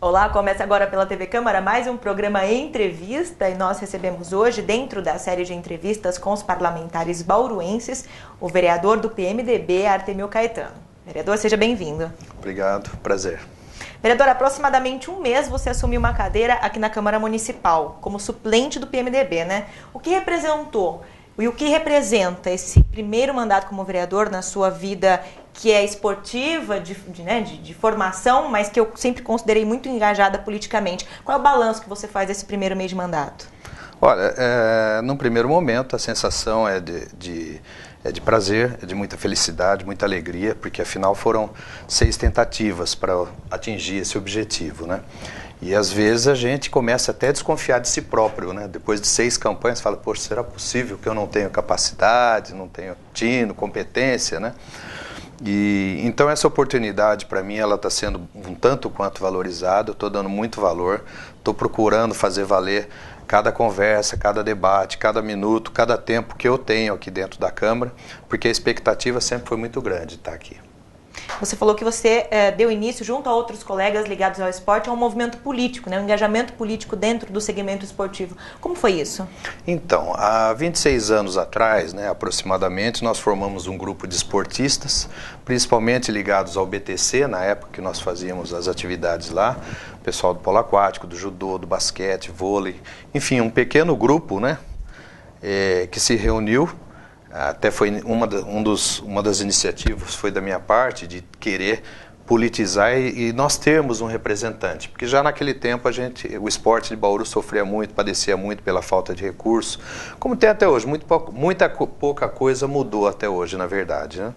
Olá, começa agora pela TV Câmara mais um programa Entrevista e nós recebemos hoje, dentro da série de entrevistas com os parlamentares bauruenses, o vereador do PMDB, Artemio Caetano. Vereador, seja bem-vindo. Obrigado, prazer. Vereador, há aproximadamente um mês você assumiu uma cadeira aqui na Câmara Municipal, como suplente do PMDB, né? O que representou e o que representa esse primeiro mandato como vereador na sua vida, que é esportiva, de formação, mas que eu sempre considerei muito engajada politicamente? Qual é o balanço que você faz desse primeiro mês de mandato? Olha, num primeiro momento a sensação é de prazer, é de muita felicidade, muita alegria, porque afinal foram 6 tentativas para atingir esse objetivo, né? E às vezes a gente começa até a desconfiar de si próprio, né? Depois de 6 campanhas, fala, poxa, será possível que eu não tenho capacidade, não tenho tino, competência, né? E então essa oportunidade para mim ela está sendo um tanto quanto valorizada. Eu estou dando muito valor, estou procurando fazer valer cada conversa, cada debate, cada minuto, cada tempo que eu tenho aqui dentro da Câmara, porque a expectativa sempre foi muito grande de estar aqui. Você falou que você deu início, junto a outros colegas ligados ao esporte, a um movimento político, né? Um engajamento político dentro do segmento esportivo. Como foi isso? Então, há 26 anos atrás, né, aproximadamente, nós formamos um grupo de esportistas, principalmente ligados ao BTC, na época que nós fazíamos as atividades lá, o pessoal do polo aquático, do judô, do basquete, vôlei, enfim, um pequeno grupo, né, que se reuniu. Até foi uma das iniciativas foi da minha parte de querer politizar e nós termos um representante, porque já naquele tempo o esporte de Bauru sofria muito, padecia muito pela falta de recursos, como tem até hoje, muita pouca coisa mudou até hoje, na verdade, né?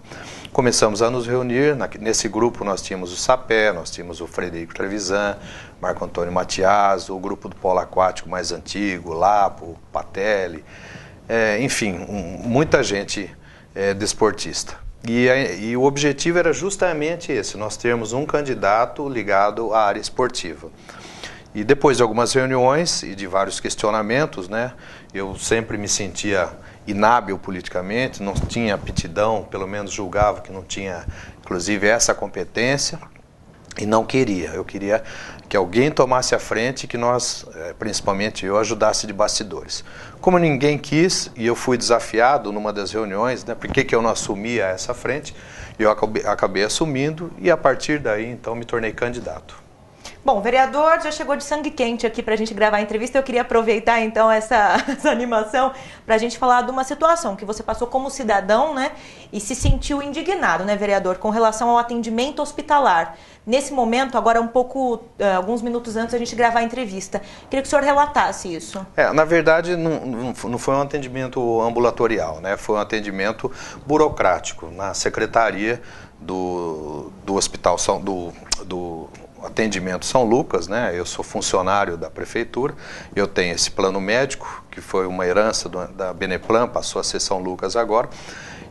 Começamos a nos reunir, nesse grupo nós tínhamos o Sapé, nós tínhamos o Frederico Trevisan, Marco Antônio Matias, o grupo do polo aquático mais antigo, Lapo, Patelli, enfim, muita gente desportista. E o objetivo era justamente esse, nós termos um candidato ligado à área esportiva. E depois de algumas reuniões e de vários questionamentos, né, eu sempre me sentia inábil politicamente, não tinha aptidão, pelo menos julgava que não tinha, inclusive, essa competência. E não queria, eu queria que alguém tomasse a frente e que nós, principalmente eu, ajudasse de bastidores. Como ninguém quis, e eu fui desafiado numa das reuniões, né, por que eu não assumia essa frente, eu acabei assumindo e a partir daí, então, me tornei candidato. Bom, o vereador já chegou de sangue quente aqui para a gente gravar a entrevista. Eu queria aproveitar, então, essa animação para a gente falar de uma situação que você passou como cidadão, né? E se sentiu indignado, né, vereador, com relação ao atendimento hospitalar. Nesse momento, agora alguns minutos antes da gente gravar a entrevista. Queria que o senhor relatasse isso. Na verdade, não foi um atendimento ambulatorial, né? Foi um atendimento burocrático na secretaria do Hospital do Atendimento São Lucas, né? Eu sou funcionário da prefeitura, eu tenho esse plano médico, que foi uma herança da Beneplan, passou a ser São Lucas agora,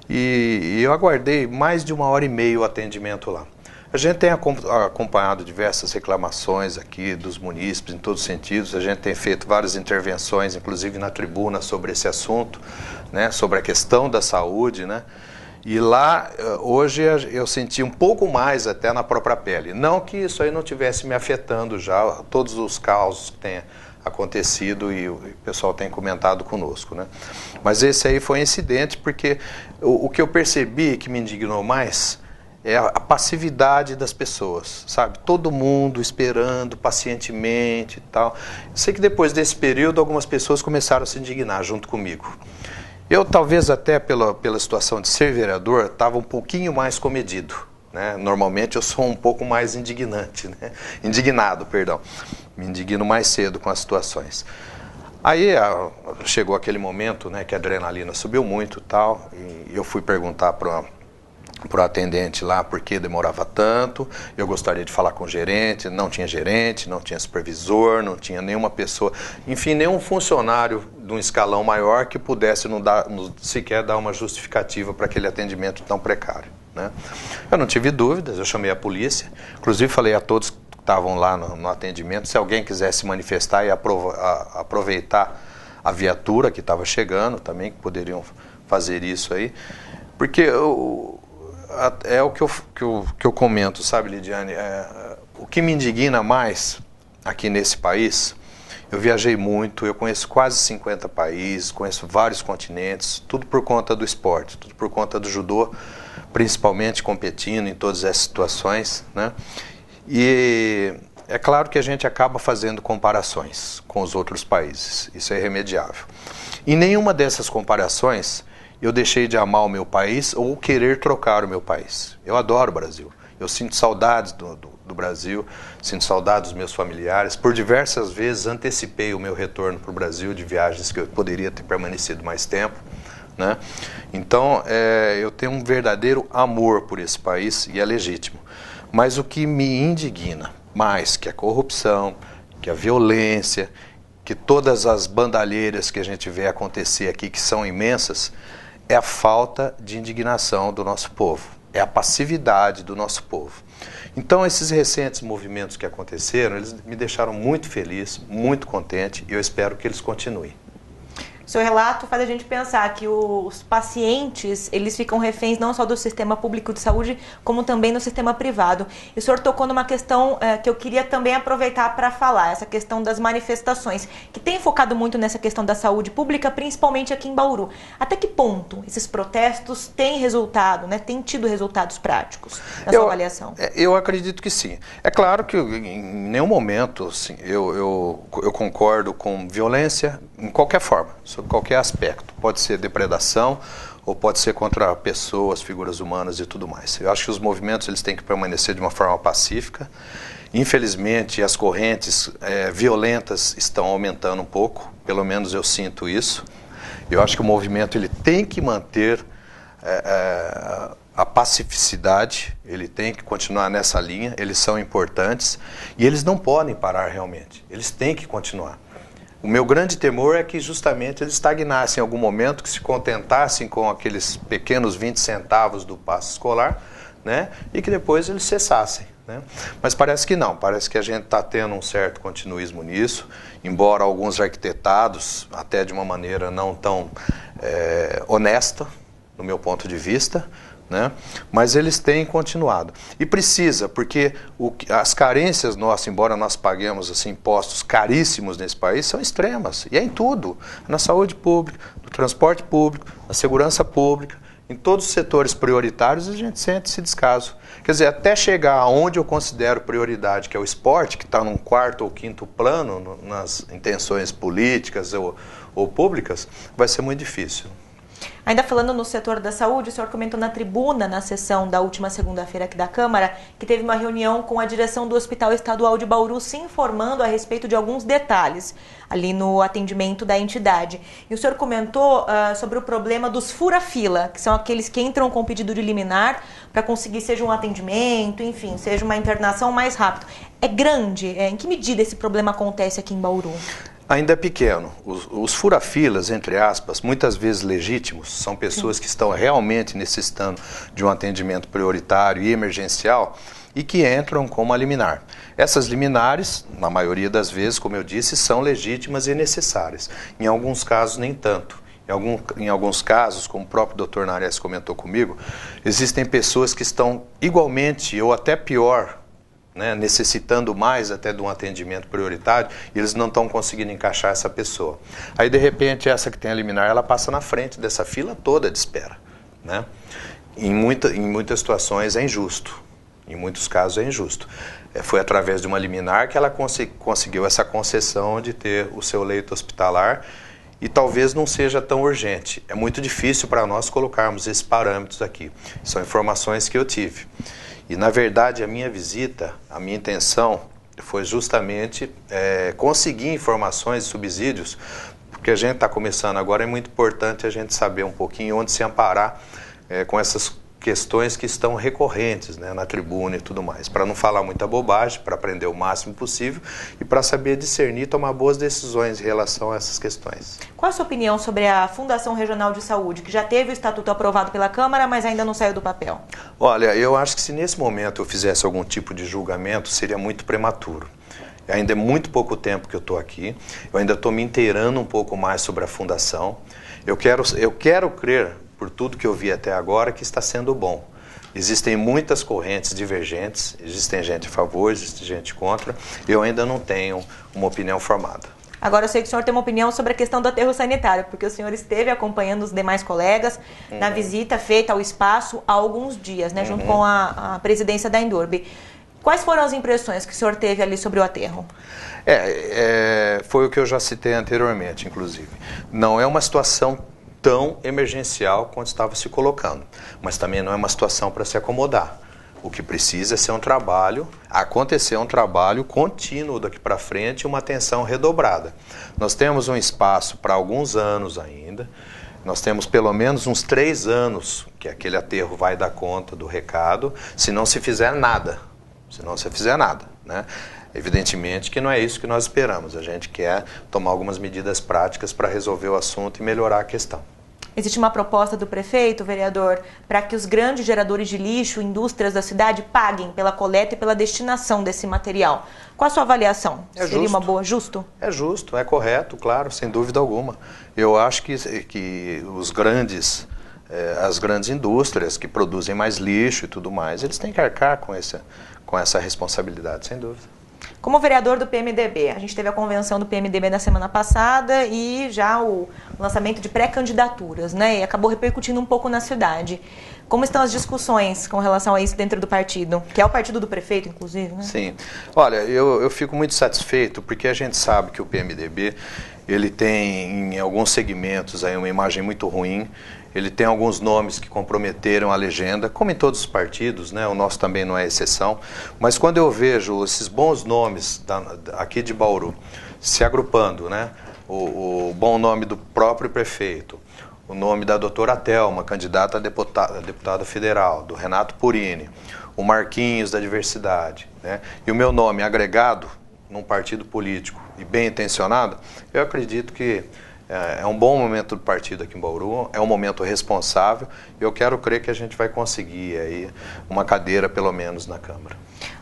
e eu aguardei mais de 1h30 o atendimento lá. A gente tem acompanhado diversas reclamações aqui dos munícipes, em todos os sentidos, a gente tem feito várias intervenções, inclusive na tribuna, sobre esse assunto, né? Sobre a questão da saúde, né? E lá, hoje, eu senti um pouco mais até na própria pele. Não que isso aí não estivesse me afetando já, todos os causos que têm acontecido e o pessoal tem comentado conosco, né? Mas esse aí foi um incidente porque o que eu percebi que me indignou mais é a passividade das pessoas, sabe? Todo mundo esperando pacientemente e tal. Eu sei que depois desse período algumas pessoas começaram a se indignar junto comigo. Eu, talvez até pela situação de ser vereador, estava um pouquinho mais comedido, né? Normalmente eu sou um pouco mais indignado, perdão. Me indigno mais cedo com as situações. Aí chegou aquele momento, né, que a adrenalina subiu muito e tal, e eu fui perguntar para o atendente lá por que demorava tanto. Eu gostaria de falar com o gerente, não tinha supervisor, não tinha nenhuma pessoa, enfim, nenhum funcionário de um escalão maior que pudesse sequer dar uma justificativa para aquele atendimento tão precário, né? Eu não tive dúvidas, eu chamei a polícia, inclusive falei a todos que estavam lá no atendimento, se alguém quisesse manifestar e aproveitar a viatura que estava chegando também, que poderiam fazer isso aí, porque é o que eu comento, sabe, Lidiane? o que me indigna mais aqui nesse país, eu viajei muito, eu conheço quase 50 países, conheço vários continentes, tudo por conta do esporte, tudo por conta do judô, principalmente competindo em todas essas situações, né? E é claro que a gente acaba fazendo comparações com os outros países, isso é irremediável. Em nenhuma dessas comparações eu deixei de amar o meu país ou querer trocar o meu país. Eu adoro o Brasil, eu sinto saudades do Brasil, sinto saudades dos meus familiares. Por diversas vezes antecipei o meu retorno para o Brasil de viagens que eu poderia ter permanecido mais tempo, né? Então eu tenho um verdadeiro amor por esse país e é legítimo. Mas o que me indigna mais que a corrupção, que a violência, que todas as bandalheiras que a gente vê acontecer aqui, que são imensas, é a falta de indignação do nosso povo, é a passividade do nosso povo. Então, esses recentes movimentos que aconteceram, eles me deixaram muito feliz, muito contente, e eu espero que eles continuem. O seu relato faz a gente pensar que os pacientes, eles ficam reféns não só do sistema público de saúde, como também no sistema privado. E o senhor tocou numa questão que eu queria também aproveitar para falar, essa questão das manifestações, que tem focado muito nessa questão da saúde pública, principalmente aqui em Bauru. Até que ponto esses protestos têm resultado, né, têm tido resultados práticos na sua avaliação? Eu acredito que sim. É claro que em nenhum momento assim, eu concordo com violência em qualquer forma, sobre qualquer aspecto. Pode ser depredação ou pode ser contra pessoas, figuras humanas e tudo mais. Eu acho que os movimentos eles têm que permanecer de uma forma pacífica. Infelizmente, as correntes violentas estão aumentando um pouco, pelo menos eu sinto isso. Eu acho que o movimento ele tem que manter a pacificidade, ele tem que continuar nessa linha, eles são importantes e eles não podem parar realmente, eles têm que continuar. O meu grande temor é que justamente eles estagnassem em algum momento, que se contentassem com aqueles pequenos 20 centavos do passe escolar, né, e que depois eles cessassem, né? Mas parece que não, parece que a gente está tendo um certo continuismo nisso, embora alguns arquitetados, até de uma maneira não tão honesta, no meu ponto de vista, né? Mas eles têm continuado. E precisa, porque as carências nossas, embora nós paguemos assim, impostos caríssimos nesse país, são extremas. E é em tudo. Na saúde pública, no transporte público, na segurança pública, em todos os setores prioritários a gente sente esse descaso. Quer dizer, até chegar aonde eu considero prioridade, que é o esporte, que está num quarto ou quinto plano nas intenções políticas ou públicas, vai ser muito difícil. Ainda falando no setor da saúde, o senhor comentou na tribuna, na sessão da última segunda-feira aqui da Câmara, que teve uma reunião com a direção do Hospital Estadual de Bauru se informando a respeito de alguns detalhes ali no atendimento da entidade. E o senhor comentou sobre o problema dos fura-fila, que são aqueles que entram com pedido de liminar para conseguir seja um atendimento, enfim, seja uma internação mais rápido. É grande? Em que medida esse problema acontece aqui em Bauru? Ainda é pequeno. Os fura-filas, entre aspas, muitas vezes legítimos, são pessoas que estão realmente necessitando de um atendimento prioritário e emergencial e que entram com uma liminar. Essas liminares, na maioria das vezes, como eu disse, são legítimas e necessárias. Em alguns casos, nem tanto. Em alguns casos, como o próprio Dr. Nares comentou comigo, existem pessoas que estão igualmente ou até pior, né, necessitando mais até de um atendimento prioritário, e eles não estão conseguindo encaixar essa pessoa. Aí, de repente, essa que tem a liminar, ela passa na frente dessa fila toda de espera, né? Em muitas situações é injusto, em muitos casos é injusto. Foi através de uma liminar que ela conseguiu essa concessão de ter o seu leito hospitalar, e talvez não seja tão urgente. É muito difícil para nós colocarmos esses parâmetros aqui. São informações que eu tive. E, na verdade, a minha visita, a minha intenção foi justamente conseguir informações e subsídios, porque a gente está começando agora, é muito importante a gente saber um pouquinho onde se amparar com essas questões que estão recorrentes, né, na tribuna e tudo mais, para não falar muita bobagem, para aprender o máximo possível e para saber discernir e tomar boas decisões em relação a essas questões. Qual a sua opinião sobre a Fundação Regional de Saúde, que já teve o estatuto aprovado pela Câmara, mas ainda não saiu do papel? Olha, eu acho que se nesse momento eu fizesse algum tipo de julgamento, seria muito prematuro. Ainda é muito pouco tempo que eu estou aqui, eu ainda estou me inteirando um pouco mais sobre a Fundação. Eu quero crer, por tudo que eu vi até agora, que está sendo bom. Existem muitas correntes divergentes, existem gente a favor, existe gente contra. Eu ainda não tenho uma opinião formada. Agora, eu sei que o senhor tem uma opinião sobre a questão do aterro sanitário, porque o senhor esteve acompanhando os demais colegas na visita feita ao espaço há alguns dias, né, junto com a presidência da Endurbe. Quais foram as impressões que o senhor teve ali sobre o aterro? Foi o que eu já citei anteriormente, inclusive. Não é uma situação tão emergencial quanto estava se colocando, mas também não é uma situação para se acomodar. O que precisa é ser acontecer um trabalho contínuo daqui para frente e uma atenção redobrada. Nós temos um espaço para alguns anos ainda, nós temos pelo menos uns 3 anos que aquele aterro vai dar conta do recado, se não se fizer nada. Né? Evidentemente que não é isso que nós esperamos, a gente quer tomar algumas medidas práticas para resolver o assunto e melhorar a questão. Existe uma proposta do prefeito, vereador, para que os grandes geradores de lixo, indústrias da cidade, paguem pela coleta e pela destinação desse material. Qual a sua avaliação? Seria uma boa, justo? É justo, é correto, claro, sem dúvida alguma. Eu acho que as grandes indústrias que produzem mais lixo e tudo mais, eles têm que arcar com essa responsabilidade, sem dúvida. Como vereador do PMDB, a gente teve a convenção do PMDB na semana passada e já o lançamento de pré-candidaturas, né? E acabou repercutindo um pouco na cidade. Como estão as discussões com relação a isso dentro do partido? Que é o partido do prefeito, inclusive, né? Sim. Olha, eu fico muito satisfeito porque a gente sabe que o PMDB, ele tem em alguns segmentos aí uma imagem muito ruim. Ele tem alguns nomes que comprometeram a legenda, como em todos os partidos, né? O nosso também não é exceção. Mas quando eu vejo esses bons nomes aqui de Bauru se agrupando, né? O bom nome do próprio prefeito, o nome da doutora Thelma, candidata a deputada federal, do Renato Purini, o Marquinhos da Diversidade, né? E o meu nome agregado num partido político e bem intencionado, eu acredito que é um bom momento do partido aqui em Bauru, é um momento responsável e eu quero crer que a gente vai conseguir aí uma cadeira, pelo menos, na Câmara.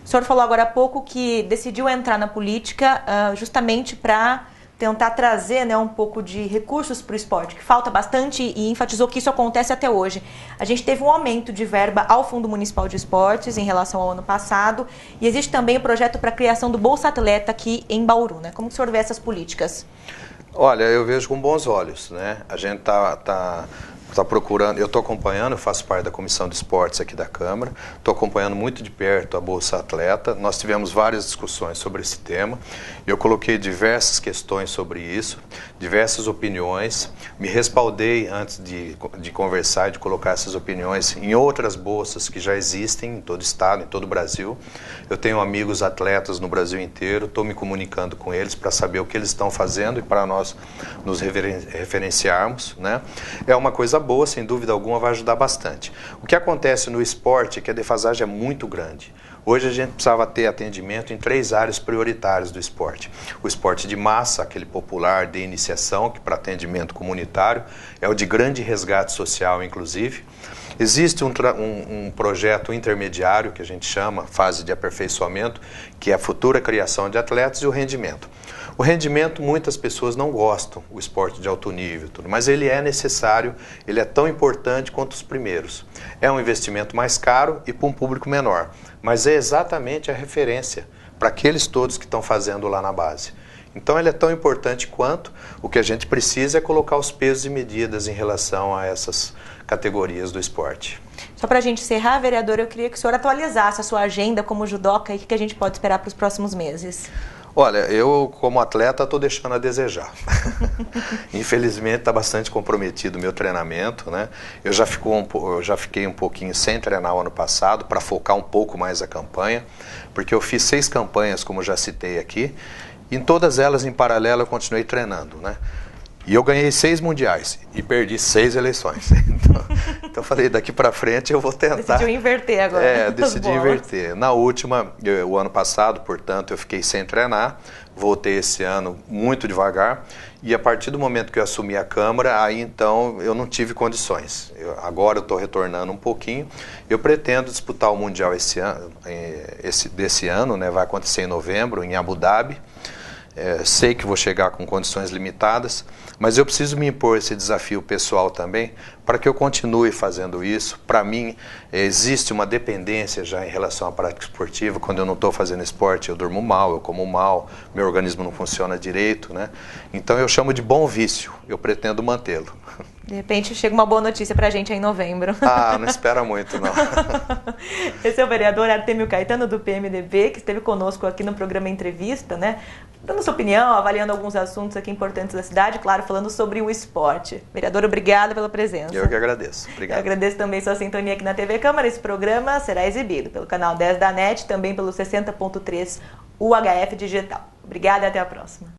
O senhor falou agora há pouco que decidiu entrar na política justamente para tentar trazer, né, um pouco de recursos para o esporte, que falta bastante, e enfatizou que isso acontece até hoje. A gente teve um aumento de verba ao Fundo Municipal de Esportes em relação ao ano passado e existe também o projeto para a criação do Bolsa Atleta aqui em Bauru, né? Como o senhor vê essas políticas? Olha, eu vejo com bons olhos, né? A gente tá procurando, eu estou acompanhando, eu faço parte da Comissão de Esportes aqui da Câmara, estou acompanhando muito de perto a Bolsa Atleta, nós tivemos várias discussões sobre esse tema, eu coloquei diversas questões sobre isso, diversas opiniões, me respaldei antes de conversar e de colocar essas opiniões em outras bolsas que já existem em todo o estado, em todo o Brasil. Eu tenho amigos atletas no Brasil inteiro, estou me comunicando com eles para saber o que eles estão fazendo e para nós nos referenciarmos, né? É uma coisa boa, sem dúvida alguma, vai ajudar bastante. O que acontece no esporte é que a defasagem é muito grande. Hoje a gente precisava ter atendimento em 3 áreas prioritárias do esporte. O esporte de massa, aquele popular de iniciação, que para atendimento comunitário, é o de grande resgate social, inclusive. Existe um projeto intermediário, que a gente chama fase de aperfeiçoamento, que é a futura criação de atletas e o rendimento. O rendimento, muitas pessoas não gostam, o esporte de alto nível, tudo, mas ele é necessário, ele é tão importante quanto os primeiros. É um investimento mais caro e para um público menor, mas é exatamente a referência para aqueles todos que estão fazendo lá na base. Então ele é tão importante quanto. O que a gente precisa é colocar os pesos e medidas em relação a essas categorias do esporte. Só para a gente encerrar, vereador, eu queria que o senhor atualizasse a sua agenda como judoca e o que a gente pode esperar para os próximos meses. Olha, eu como atleta estou deixando a desejar. Infelizmente está bastante comprometido o meu treinamento, né? Eu já fiquei um pouquinho sem treinar o ano passado para focar um pouco mais a campanha, porque eu fiz 6 campanhas, como já citei aqui, e em todas elas em paralelo eu continuei treinando, né? E eu ganhei 6 mundiais e perdi 6 eleições. Então eu falei, daqui para frente eu vou tentar. Decidiu inverter agora. Decidi inverter. Na última, o ano passado, portanto, eu fiquei sem treinar. Voltei esse ano muito devagar. E a partir do momento que eu assumi a Câmara, aí então eu não tive condições. Agora eu estou retornando um pouquinho. Eu pretendo disputar o Mundial desse ano, né? Vai acontecer em novembro, em Abu Dhabi. sei que vou chegar com condições limitadas, mas eu preciso me impor esse desafio pessoal também para que eu continue fazendo isso. Para mim, existe uma dependência já em relação à prática esportiva. Quando eu não estou fazendo esporte, eu durmo mal, eu como mal, meu organismo não funciona direito, né? Então eu chamo de bom vício, eu pretendo mantê-lo. De repente chega uma boa notícia pra gente aí em novembro. Ah, não espera muito, não. Esse é o vereador Artemio Caetano, do PMDB, que esteve conosco aqui no programa Entrevista, né? Dando sua opinião, avaliando alguns assuntos aqui importantes da cidade, claro, falando sobre o esporte. Vereador, obrigado pela presença. Eu que agradeço. Obrigado. Eu agradeço também sua sintonia aqui na TV Câmara. Esse programa será exibido pelo canal 10 da NET, também pelo 60.3 UHF Digital. Obrigada e até a próxima.